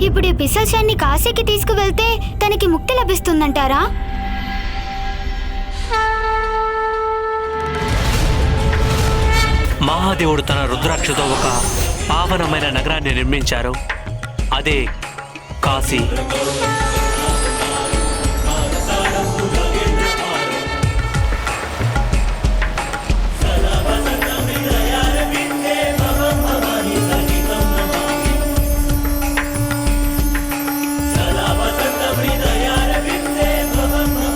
ఇప్పుడు ఈ పిశాచాన్ని కాశీకి తీసుకువెళ్తే తనకి ముక్తి లభిస్తుందంటారా? మహాదేవుడు తన రుద్రాక్షతో ఒక పావనమైన నగరాన్ని నిర్మించారు. అదే కాశీ.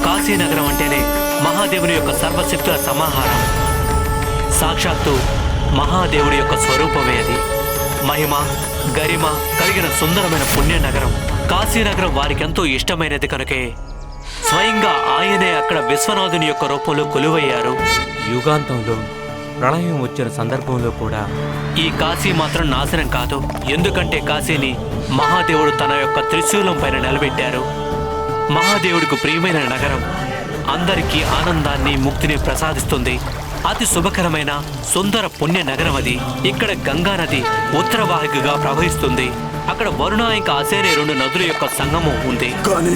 కాశీ నగరం అంటేనే మహాదేవుని యొక్క సర్వశక్తుల సమాహారం. సాక్షాత్తు మహాదేవుడి యొక్క స్వరూపమే అది. మహిమ గరిమ కలిగిన సుందరమైన పుణ్య నగరం కాశీనగరం వారికెంతో ఇష్టమైనది కనుకే స్వయంగా ఆయనే అక్కడ విశ్వనాథుని యొక్క రూపంలో కొలువయ్యారు. యుగాంతంలో ప్రళయం వచ్చిన సందర్భంలో కూడా ఈ కాశీ మాత్రం నాశనం కాదు. ఎందుకంటే కాశీని మహాదేవుడు తన యొక్క త్రిశూలం పైన నిలబెట్టారు. మహాదేవుడికి ప్రియమైన నగరం అందరికీ ఆనందాన్ని ముక్తిని ప్రసాదిస్తుంది. అతి శుభకరమైన సుందర పుణ్య నగరం అది. ఇక్కడ గంగా నది ఉత్తరవాహికగా ప్రవహిస్తుంది. అక్కడ వరుణ ఇంకా అసేనే 2 నదుల యొక్క సంగమం ఉంది. కానీ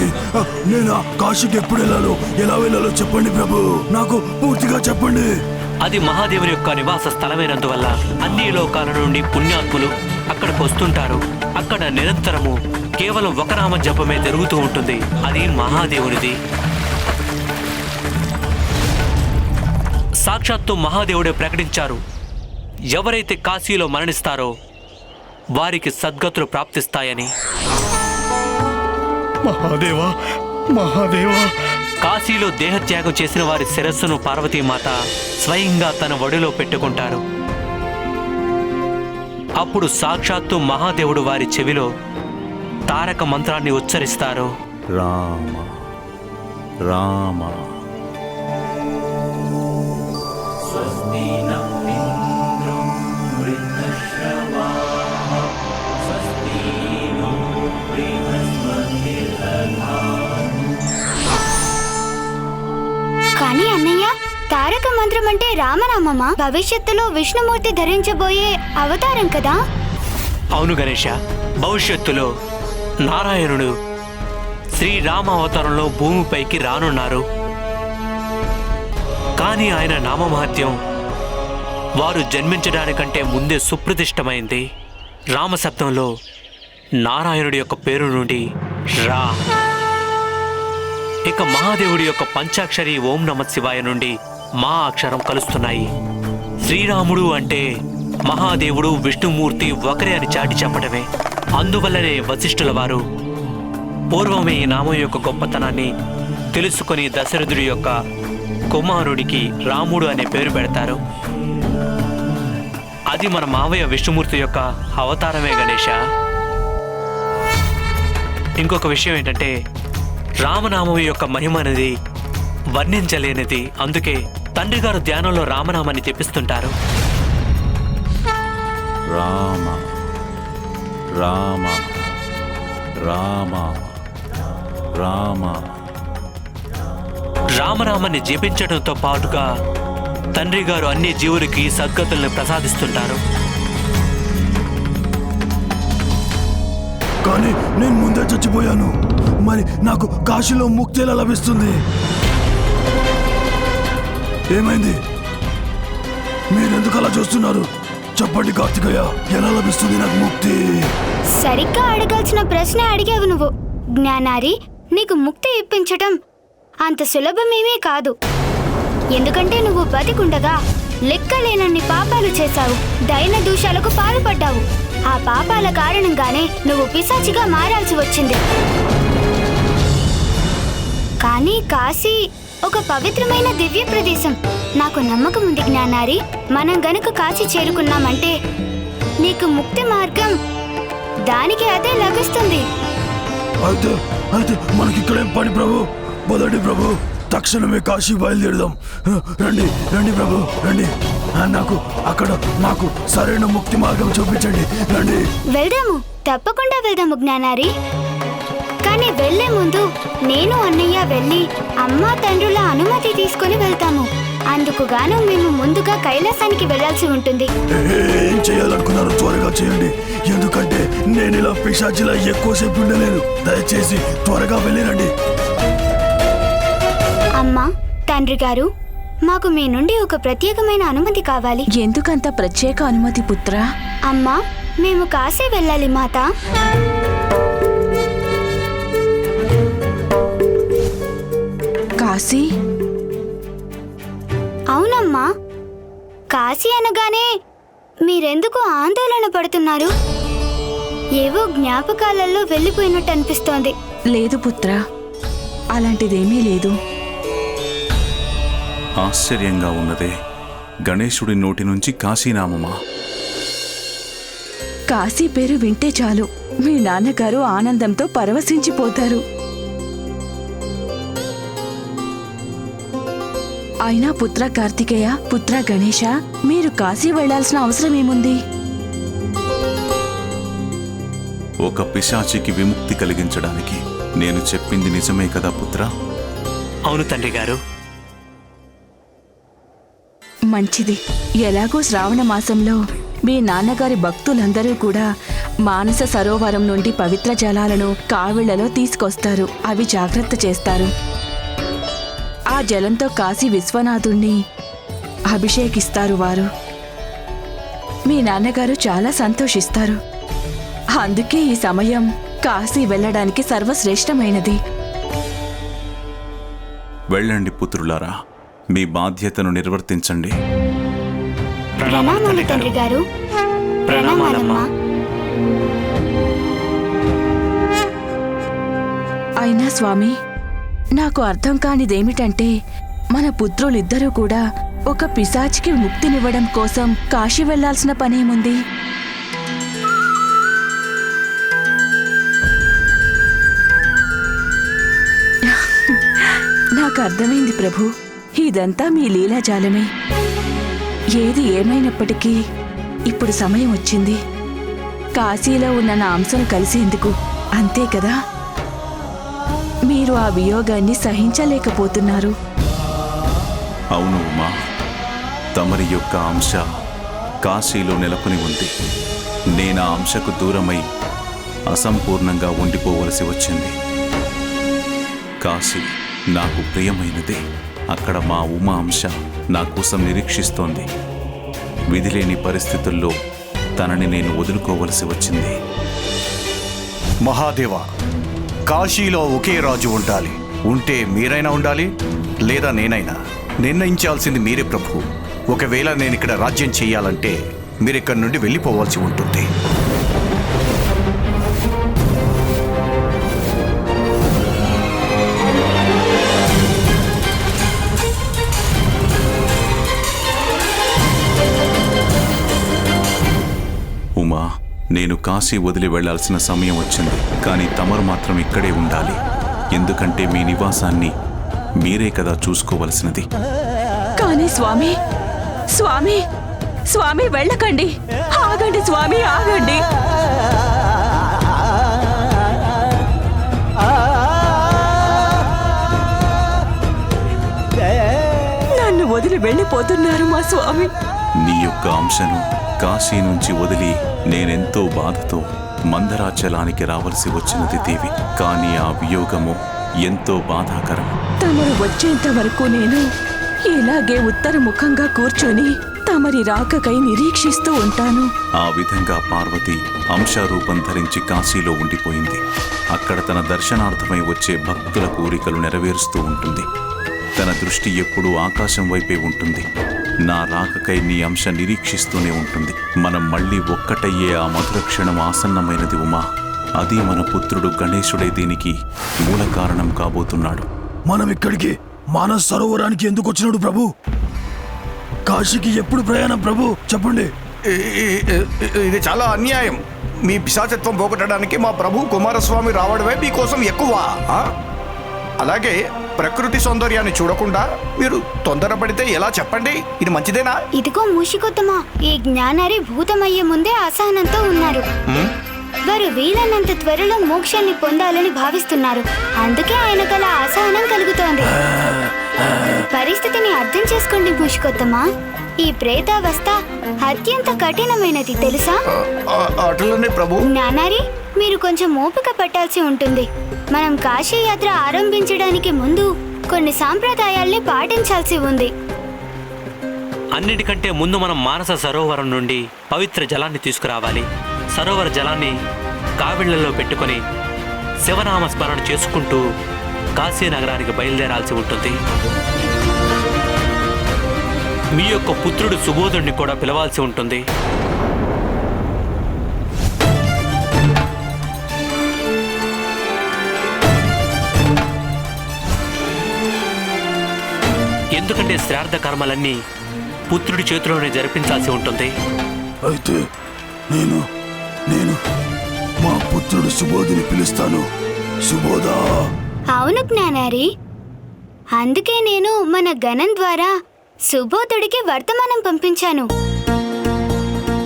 నేను కాశీకి ఎప్పుడు వెళ్ళాలో, ఎలా వెళ్ళాలో చెప్పండి ప్రభు, నాకు పూర్తిగా చెప్పండి. అది మహాదేవుని యొక్క నివాస స్థలమైనందువల్ల అన్ని లోకాల నుండి పుణ్యాత్ములు అక్కడికి వస్తుంటారు. అక్కడ నిరంతరము కేవలం ఒక నామ జపమే జరుగుతూ ఉంటుంది. అది మహాదేవునిది. సాక్షాత్తు మహాదేవుడే ప్రకటించారు, ఎవరైతే కాశీలో మరణిస్తారో వారికి సద్గతులు ప్రాప్తిస్తాయని. మహాదేవా, మహాదేవా. కాశీలో దేహత్యాగం చేసిన వారి శిరస్సును పార్వతీమాత స్వయంగా తన ఒడిలో పెట్టుకుంటారు. అప్పుడు సాక్షాత్తు మహాదేవుడు వారి చెవిలో తారక మంత్రాన్ని ఉచ్చరిస్తారు. రామ రామ. కానీ అన్నయ్య, తారక మంత్రం అంటే రామనామమా? భవిష్యత్తులో విష్ణుమూర్తి ధరించబోయే అవతారం కదా? అవును గణేష, భవిష్యత్తులో నారాయణుడు శ్రీరామ అవతారంలో భూమిపైకి రానున్నారు. కానీ ఆయన నామమహత్యం వారు జన్మించడానికంటే ముందే సుప్రతిష్టమైంది. రామశబ్దంలో నారాయణుడి యొక్క పేరు నుండి రా, ఇక మహాదేవుడి యొక్క పంచాక్షరి ఓం నమః శివాయ నుండి మా అక్షరం కలుస్తున్నాయి. శ్రీరాముడు అంటే మహాదేవుడు విష్ణుమూర్తి ఒకరే అని చాటి చెప్పడమే. అందువల్లనే వశిష్ఠుల వారు పూర్వమే ఈ నామం యొక్క గొప్పతనాన్ని తెలుసుకొని దశరథుడి యొక్క కుమారుడికి రాముడు అనే పేరు పెడతారు. అది మన మావయ్య విష్ణుమూర్తి యొక్క అవతారమే గణేష. ఇంకొక విషయం ఏంటంటే రామనామం యొక్క మహిమ అనేది వర్ణించలేనిది. అందుకే తండ్రి గారు ధ్యానంలో రామనామాన్ని తెప్పిస్తుంటారు. రామ రామ రామ రామ. రామనామాన్ని జపించడంతో పాటుగా తండ్రి గారు అన్ని జీవులకి సద్గతుల్ని ప్రసాదిస్తుంటారు. కానీ నేను ముందే చచ్చిపోయాను, మరి నాకు కాశీలో ముక్తి ఎలా లభిస్తుంది? ఏమైంది? మీరెందుకు అలా చూస్తున్నారు? చెప్పండి కార్తికేయ, ఎలా లభిస్తుంది నాకు ముక్తి? సరిగ్గా అడగాల్సిన ప్రశ్న అడిగావు నువ్వు. జ్ఞానారి, నీకు ముక్తి ఇప్పించటం అంత సులభమేమీ కాదు. ఎందుకంటే నువ్వు బతికుండగా లెక్కలేనన్ని పాపాలు చేశావు, దైన దూషాలకు పాల్పడ్డావు. ఆ పాపాల కారణంగానే నువ్వు పిశాచిగా మారాల్సి వచ్చింది. కానీ కాశీ ఒక పవిత్రమైన దివ్య ప్రదేశం. నాకు నమ్మకం ఉంది జ్ఞానారి, మనం గనుక కాశీ చేరుకున్నామంటే నీకు ముక్తి మార్గం దానికి అదే లభిస్తుంది. అయితే మనకిక్కడేం పని ప్రభు? మొదటి ప్రభు, తక్షణమే కాశీ బయలుదేరుదాం. రండి రండి ప్రభు, రండి. నాకు సరైన ముక్తి మార్గం చూపించండి. రండి, వెళ్దాము, తప్పకుండా వెళ్దాము జ్ఞానారి. కానీ వెళ్లే ముందు నేను అన్నయ్య వెళ్ళి అమ్మా తండ్రుల అనుమతి తీసుకుని వెళ్తాము. అందుకు గాను మేము ముందుగా కైలాసానికి వెళ్ళాల్సి ఉంటుంది. ఏం చేయాలనుకున్నారు త్వరగా చేయండి, ఎందుకంటే నేను ఇలా పిశాచిలా ఎక్కువసేపు ఉండలేను. దయచేసి త్వరగా వెళ్ళిరండి. అమ్మా, తండ్రి గారు, మాకు మీ నుండి ఒక ప్రత్యేకమైన అనుమతి కావాలి. ఎందుకంత ప్రత్యేక అనుమతి పుత్ర? అమ్మా, మేము కాశీ వెళ్ళాలి మాత. కాశీ? అవునమ్మా, కాశీ అనగానే మీరెందుకు ఆందోళన పడుతున్నారు? ఏవో జ్ఞాపకాలలో వెళ్ళిపోయినట్టు అనిపిస్తోంది. లేదు పుత్ర, అలాంటిదేమీ లేదు. ఆశ్చర్యంగా ఉన్నదే, గణేశుడి నోటి నుంచి కాశీనామమా? కాశీ పేరు వింటే చాలు మీ నాన్నగారు ఆనందంతో పరవశించిపోతారు. అయినా పుత్ర కార్తికేయ, పుత్ర గణేశ, మీరు కాశీ వెళ్లాల్సిన అవసరం ఏముంది? ఒక పిశాచికి విముక్తి కలిగించడానికి నేను చెప్పింది నిజమే కదా పుత్ర? అవును తండ్రి గారు. మంచిది. ఎలాగో శ్రావణ మాసంలో మీ నాన్నగారి భక్తులందరూ కూడా మానస సరోవరం నుండి పవిత్ర జలాలను కావిళ్లలో తీసుకొస్తారు. అవి జాగ్రత్త చేస్తారు. ఆ జలంతో కాశీ విశ్వనాథుణ్ణి అభిషేకిస్తారు వారు. మీ నాన్నగారు చాలా సంతోషిస్తారు. అందుకే ఈ సమయం కాశీ వెళ్ళడానికి సర్వశ్రేష్టమైనది. వెళ్ళండి పుత్రులారా, మీ బాధ్యతను నిర్వర్తించండి. ప్రణామాలు తండ్రి గారు. ప్రణామాలమ్మా. అయినా స్వామి, నాకు అర్థం కానిదేమిటంటే మన పుత్రులిద్దరూ కూడా ఒక పిశాచికి ముక్తినివ్వడం కోసం కాశీ వెళ్లాల్సిన పనేముంది? నాకు అర్థమైంది ప్రభు, ఇదంతా మీ లీలాజాలమే. ఏది ఏమైనప్పటికీ ఇప్పుడు సమయం వచ్చింది. కాశీలో ఉన్న నా అంశను కలిసేందుకు, అంతే కదా? మీరు ఆ వియోగాన్ని సహించలేకపోతున్నారు. అవును ఉమా, తమరి యొక్క అంశ కాశీలో నెలకొని ఉంది. నేను ఆ అంశకు దూరమై అసంపూర్ణంగా ఉండిపోవలసి వచ్చింది. కాశీ నాకు ప్రియమైనదే. అక్కడ మా ఉమా అంశ నా కోసం నిరీక్షిస్తోంది. విధిలేని పరిస్థితుల్లో తనని నేను వదులుకోవలసి వచ్చింది. మహాదేవ, కాశీలో ఒకే రాజు ఉండాలి. ఉంటే మీరైనా ఉండాలి, లేదా నేనైనా. నిర్ణయించాల్సింది మీరే ప్రభు. ఒకవేళ నేను ఇక్కడ రాజ్యం చేయాలంటే మీరిక్కడి నుండి వెళ్ళిపోవాల్సి ఉంటుంది. ఉమా, నేను కాశీ వదిలి వెళ్లాల్సిన సమయం వచ్చింది. కానీ తమరు మాత్రం ఇక్కడే ఉండాలి. ఎందుకంటే మీ నివాసాన్ని మీరే కదా చూసుకోవలసినది. కానీ స్వామి, స్వామి, స్వామి వెళ్ళకండి. ఆగండి స్వామి, ఆగండి. నన్ను వదిలి వెళ్ళిపోతున్నారు మా స్వామి. నీ యొక్క అంశను కాశీ నుంచి వదిలి నేనెంతో బాధతో మందరాచలానికి రావలసి వచ్చినది దేవి. కానీ ఆ వియోగము ఎంతో బాధాకరం. తమరు వచ్చేంత వరకు నేను ఇలాగే ఉత్తరముఖంగా కూర్చొని తమరి రాకకై నిరీక్షిస్తూ ఉంటాను. ఆ విధంగా పార్వతి అంశరూపం ధరించి కాశీలో ఉండిపోయింది. అక్కడ తన దర్శనార్థమై వచ్చే భక్తుల కోరికలు నెరవేరుస్తూ ఉంటుంది. తన దృష్టి ఎప్పుడూ ఆకాశం వైపే ఉంటుంది. నా రాకకై నీ అంశ నిరీక్షిస్తూనే ఉంటుంది. మనం మళ్ళీ ఒక్కటయ్యే ఆ మధుర క్షణం ఆసన్నమైనది ఉమా. అది మన పుత్రుడు గణేశుడే దీనికి మూల కారణం కాబోతున్నాడు. మనం ఇక్కడికి మానస సరోవరానికి ఎందుకు వచ్చినాడు ప్రభు? కాశీకి ఎప్పుడు ప్రయాణం ప్రభు? చెప్పండి. ఇది చాలా అన్యాయం. మీ పిశాచత్వం పోగొట్టడానికి మా ప్రభు కుమారస్వామి రావడమే మీకోసం ఎక్కువ. అలాగే ప్రకృతి సౌందర్యాన్ని చూడకుండా మీరు తొందరపడితే ఎలా చెప్పండి? ఇది మంచిదేనా? ఇదిగో మూషికొత్తమా, ఈ జ్ఞానారి భూతమయ్యే ముందే అసహనంతో ఉన్నారు. వారు వీలైనంత త్వరలో మోక్షాన్ని పొందాలని భావిస్తున్నారు. అందుకే ఆయనకలా అసహనం కలుగుతోంది. పరిస్థితిని అర్థం చేసుకోండి పుష్కొత్తమా. ఈ ప్రేతావస్థ అత్యంత కఠినమైనది తెలుసా? అట్లనే ప్రభు. జ్ఞానారి, మీరు కొంచెం ఓపిక పట్టాల్సి ఉంటుంది. మనం కాశీ యాత్ర ఆరంభించడానికి ముందు కొన్ని సాంప్రదాయాల్ని పాటించాల్సి ఉంది. అన్నిటికంటే ముందు మనం మానస సరోవరం నుండి పవిత్ర జలాన్ని తీసుకురావాలి. సరోవర జలాన్ని కావిళ్లలో పెట్టుకొని శివనామ స్మరణ చేసుకుంటూ కాశీ నగరానికి బయలుదేరాల్సి ఉంటుంది. మీ యొక్క పుత్రుడు సుబోధుడిని కూడా పిలవాల్సి ఉంటుంది. ఎందుకంటే శ్రాద్ధ కర్మలన్నీ పుత్రుడి చేతిలోనే జరిపించాల్సి ఉంటుంది. అయితే నేను నేను మా పుత్రుడు సుబోధుని పిలుస్తాను. సుబోధా. అవును జ్ఞానారి, అందుకే నేను మన గణం ద్వారా సుబోధుడికి వర్తమానం పంపించాను.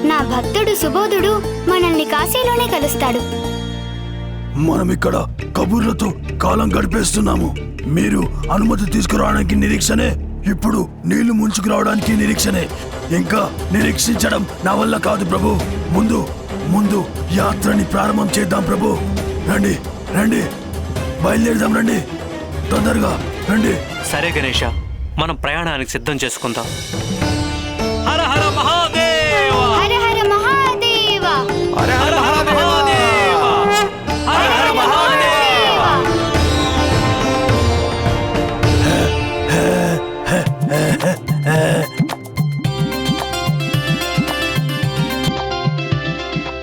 నా భక్తుడు సుబోధుడు మనల్ని కాశీలోనే కలుస్తాడు. మనం ఇక్కడ కబుర్లతో కాలం గడిపేస్తున్నాము. మీరు అనుమతి తీసుకురావడానికి నిరీక్షనే, ఇప్పుడు నీళ్లు ముంచుకురావడానికి నిరీక్షనే. ఇంకా నిరీక్షించడం నా వల్ల కాదు ప్రభు. ముందు ముందు యాత్రని ప్రారంభం చేద్దాం ప్రభు. రండి రండి, బయలుదేరదాం. రండి, తొందరగా రండి. సరే గణేష, మనం ప్రయాణానికి సిద్ధం చేసుకుందాం. హర హర మహాదేవ, హర హర మహాదేవ, హర హర మహాదేవ, హర హర మహాదేవ.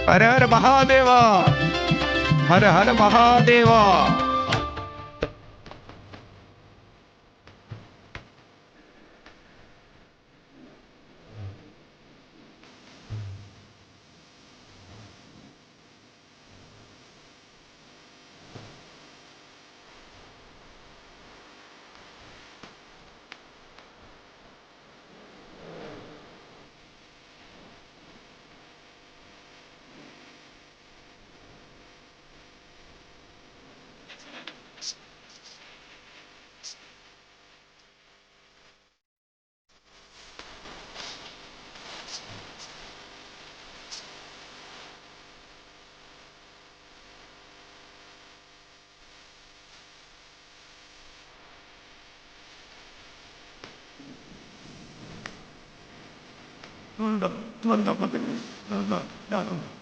హర హర మహాదేవ, హర హర మహాదేవ.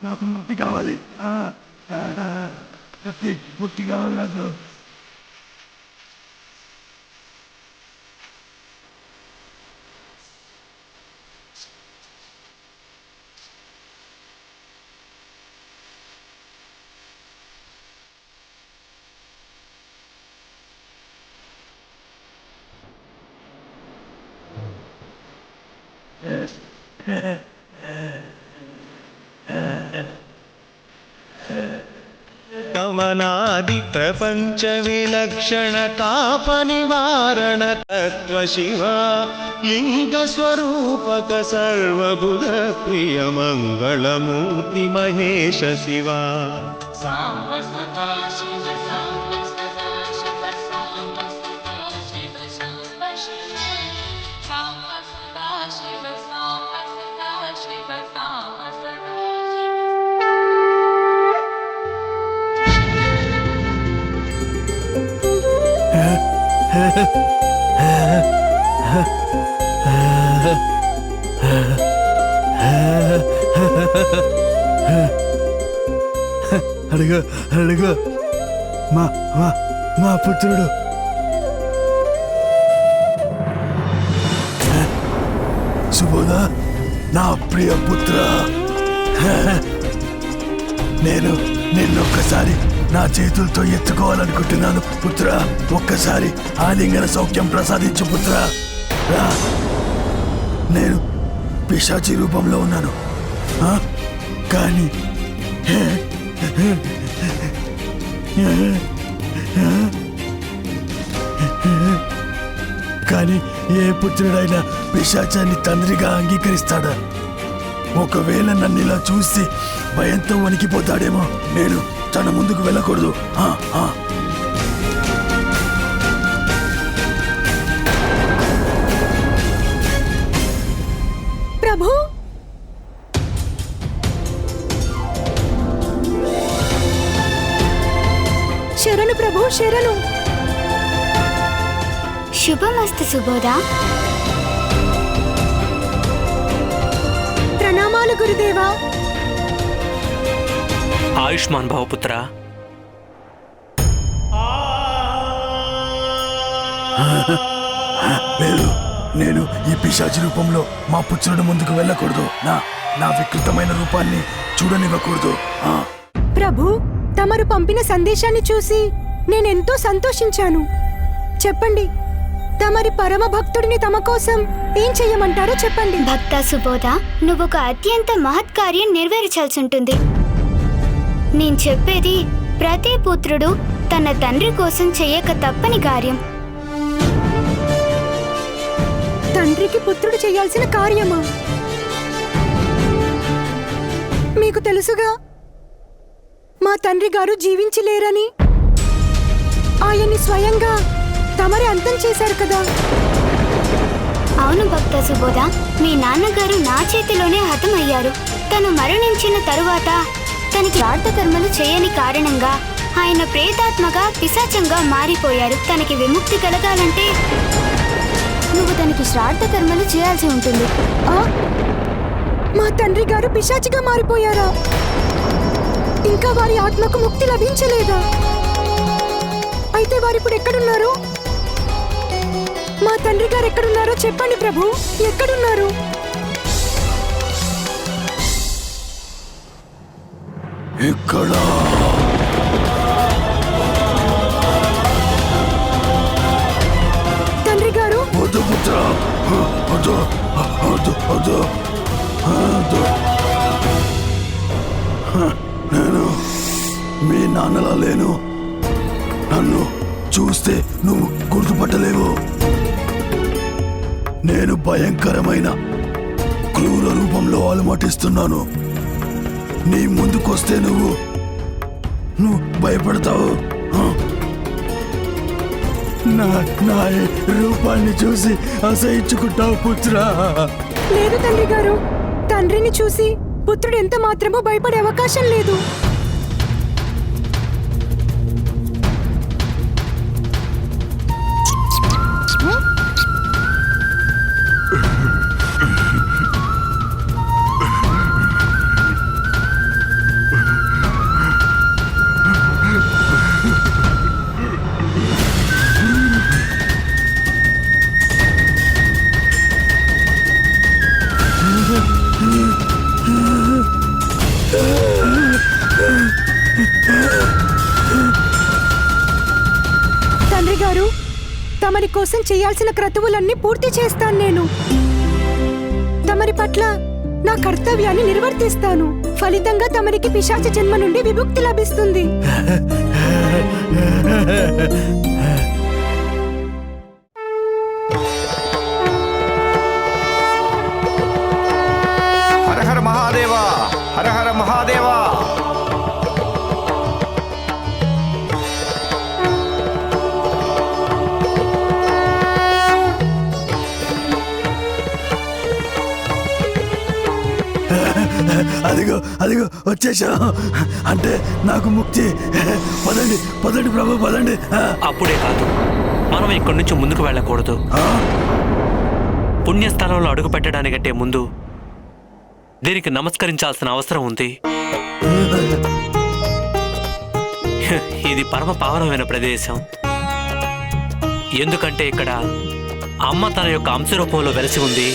నాకు ముక్తి కావాలి. ముక్తి కావాలి నాకు. కమనాది ప్రపంచ విలక్షణ తాప నివారణ తత్వ శివ లింగ స్వరూపక సర్వబుధ ప్రియ మంగళమూర్తి మహేశ శివ. అడుగు అడుగు, మా మా మా పుత్రుడు. సుబోధ, నా ప్రియ పుత్ర, నేను నిన్నొక్కసారి నా చేతులతో ఎత్తుకోవాలనుకుంటున్నాను పుత్ర. ఒక్కసారి ఆలింగన సౌఖ్యం ప్రసాదించు పుత్ర. నేను పిశాచి రూపంలో ఉన్నాను, కానీ కానీ ఏ పుత్రుడైనా పిశాచాన్ని తండ్రిగా అంగీకరిస్తాడా? ఒకవేళ నన్ను ఇలా చూసి భయంతో వణికిపోతాడేమో. నేను తన ముందుకు వెళ్ళకూడదు. ప్రభు. శరణు ప్రభు, శరణు. శుభమస్తు సుబోధ. ప్రణామాలు గురుదేవా. ఆయుష్మాన్ భవపుత్ర. నేను ఈ పిశాచి రూపంలో మా పుత్రుడి ముందుకు వెళ్ళకూడదు. నా వికృతమైన రూపాన్ని చూడనివ్వకూడదు. ప్రభు, తమరు పంపిన సందేశాన్ని చూసి నేనెంతో సంతోషించాను. చెప్పండి, తమరి పరమ భక్తుడిని తమ కోసం ఏం చెయ్యమంటారో చెప్పండి. భక్త సుబోధ, నువ్వొక అత్యంత మహత్కార్యం నెరవేర్చాల్సి ఉంటుంది. నేను చెప్పేది ప్రతి పుత్రుడు తన తండ్రి కోసం చెయ్యక తప్పని కార్యం. తండ్రికి పుత్రుడు చేయాల్సిన కార్యమా? మీకు తెలుసుగా, మా తండ్రి గారు జీవించలేరని. ఆయన్ని స్వయంగా తమరే అంతం చేశారు కదా. అవును భక్త సుబోధ, మీ నాన్నగారు నా చేతిలోనే హతమయ్యారు. తను మరణించిన తరువాత తనకి ప్రార్థ కర్మలు చేయని కారణంగా ఆయన ప్రేతాత్మగా పిశాచంగా మారిపోయారు. తనకి విముక్తి కలగాలంటే నువ్వు తనకి శ్రాద్ధ కర్మలు చేయాల్సి ఉంటుంది. మా తండ్రి గారు పిశాచిగా మారిపోయారా? ఇంకా వారి ఆత్మకు ముక్తి లభించలేదా? అయితే వారిప్పుడు ఎక్కడున్నారు? మా తండ్రి గారు ఎక్కడున్నారో చెప్పండి ప్రభు. ఎక్కడున్నారు? ఇక్కడ తండ్రి గారు. వద్దు పుత్ర, వద్దు, వద్దు, వద్దు, వద్దు. నేను మీ నాన్నలా లేను. నన్ను చూస్తే నువ్వు గుర్తుపట్టలేవు. నేను భయంకరమైన క్రూర రూపంలో అలమటిస్తున్నాను. నీ ముందుకొస్తే నువ్వు భయపడతావు. నా రూపాన్ని చూసి అసహించుకుంటావు పుత్ర. లేదు తండ్రి గారు, తండ్రిని చూసి పుత్రుడు ఎంత మాత్రమూ భయపడే అవకాశం లేదు. తండ్రి గారు, తమరి కోసం చేయాల్సిన క్రతువులన్నీ పూర్తి చేస్తాను. నేను తమరి పట్ల నా కర్తవ్యాన్ని నిర్వర్తిస్తాను. ఫలితంగా తమరికి పిశాచ జన్మ నుండి విముక్తి లభిస్తుంది. హర హర మహాదేవా, హర హర మహాదేవా. అదిగో అదిగో వచ్చేసా. అంటే నాకు ముక్తి. పదండి పదండి ప్రభు, పదండి. అప్పుడే కాదు, మనం ఇక్కడి నుంచి ముందుకు వెళ్ళకూడదు. పుణ్యస్థలంలో అడుగు పెట్టడానికంటే ముందు దీనికి నమస్కరించాల్సిన అవసరం ఉంది. ఇది పరమ పావనమైన ప్రదేశం. ఎందుకంటే ఇక్కడ అమ్మ తన యొక్క అంశరూపంలో వెలిసి ఉంది.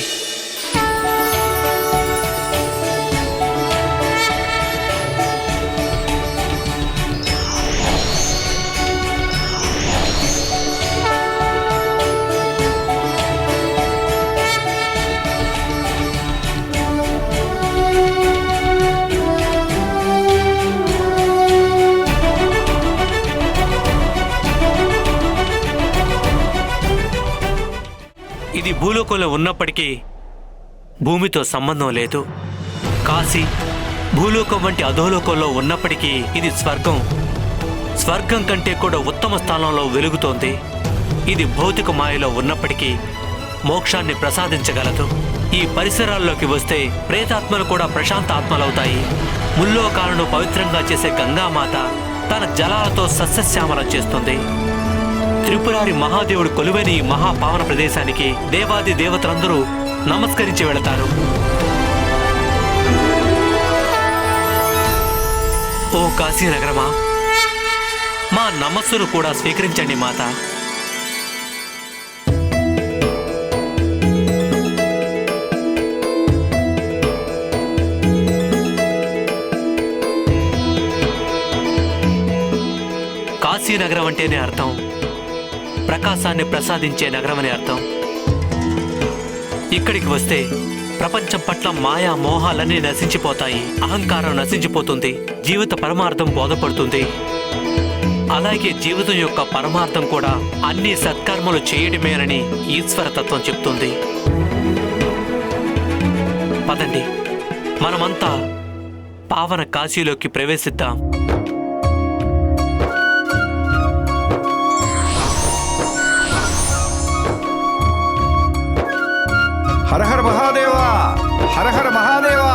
ఇది భూలోకంలో ఉన్నప్పటికీ భూమితో సంబంధం లేదు. కాశీ భూలోకం వంటి అధోలోకంలో ఉన్నప్పటికీ ఇది స్వర్గం. స్వర్గం కంటే కూడా ఉత్తమ స్థానంలో వెలుగుతోంది. ఇది భౌతిక మాయలో ఉన్నప్పటికీ మోక్షాన్ని ప్రసాదించగలదు. ఈ పరిసరాల్లోకి వస్తే ప్రేతాత్మలు కూడా ప్రశాంత ఆత్మలవుతాయి. ముల్లోకాలను పవిత్రంగా చేసే గంగామాత తన జలాలతో సస్యశ్యామలం చేస్తుంది. త్రిపురారి మహాదేవుడు కొలువైన ఈ మహాపావన ప్రదేశానికి దేవాది దేవతలందరూ నమస్కరించి వెళతారు. ఓ కాశీనగరమా, మా నమస్సును కూడా స్వీకరించండి మాత. కాశీనగరం అంటేనే అర్థం ప్రకాశాన్ని ప్రసాదించే నగరం అనే అర్థం. ఇక్కడికి వస్తే ప్రపంచం పట్ల మాయా మోహాలన్నీ నశించిపోతాయి, అహంకారం నశించిపోతుంది, జీవిత పరమార్థం బోధపడుతుంది. అలాగే జీవితం యొక్క పరమార్థం కూడా అన్ని సత్కర్మలు చేయడమేనని ఈశ్వర తత్వం చెప్తుంది. పదండి, మనమంతా పావన కాశీలోకి ప్రవేశిద్దాం. హర హర మహాదేవా, హర హర మహాదేవా.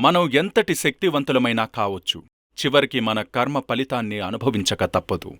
మనం ఎంతటి శక్తివంతులమైనా కావచ్చు, చివరికి మన కర్మ ఫలితాన్ని అనుభవించక తప్పదు.